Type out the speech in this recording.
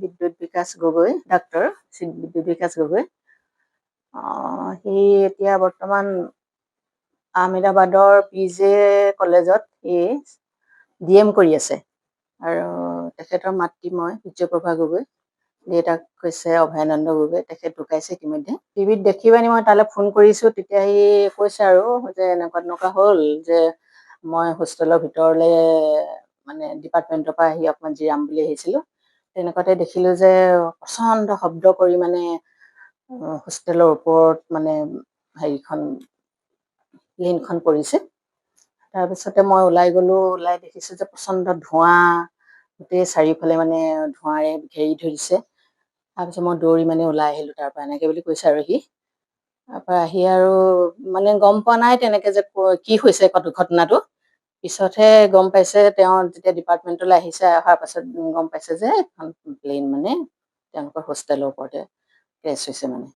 বিদ্যুৎ বিকাশ গগৈ, ডাক্তৰ বিদ্যুৎ বিকাশ গগৈ। সি এতিয়া বৰ্তমান আহমেদাবাদৰ PJ কলেজত সি DM কৰি আছে। আৰু তেখেতৰ মাতৃ মই সূৰ্যপ্ৰভা গগৈ, দেউতাক কৈছে অভয়ানন্দ গগৈ। তেখেত ঢুকাইছে ইতিমধ্যে। টিভিত দেখি পানি মই তালৈ ফোন কৰিছোঁ। তেতিয়া সি কৈছে আৰু যে এনেকুৱা হ'ল যে মই হোষ্টেলৰ ভিতৰলৈ মানে ডিপাৰ্টমেণ্টৰ পৰা আহি অকণমান জিৰাম বুলি আহিছিলোঁ। তেনেকুৱাতে দেখিলোঁ যে প্ৰচণ্ড শব্দ কৰি মানে হোষ্টেলৰ ওপৰত মানে হেৰিখন লিনখন পৰিছে। তাৰপিছতে মই ওলাই গ'লোঁ। ওলাই দেখিছোঁ যে প্ৰচণ্ড ধোঁৱা, গোটেই চাৰিওফালে মানে ধোঁৱাৰে ঘেৰি ধৰিছে। তাৰপিছত মই দৌৰি মানে ওলাই আহিলোঁ তাৰ পৰা, এনেকৈ বুলি কৈছে আৰু সি। তাৰপৰা আহি আৰু মানে গম পোৱা নাই তেনেকৈ যে কি হৈছে ঘটনাটো। পিছতহে গম পাইছে, তেওঁ যেতিয়া ডিপাৰ্টমেণ্টলৈ আহিছে, অহাৰ পাছত গম পাইছে যে এখন প্লেন মানে তেওঁলোকৰ হোষ্টেলৰ ওপৰতে ক্ৰেছ হৈছে মানে।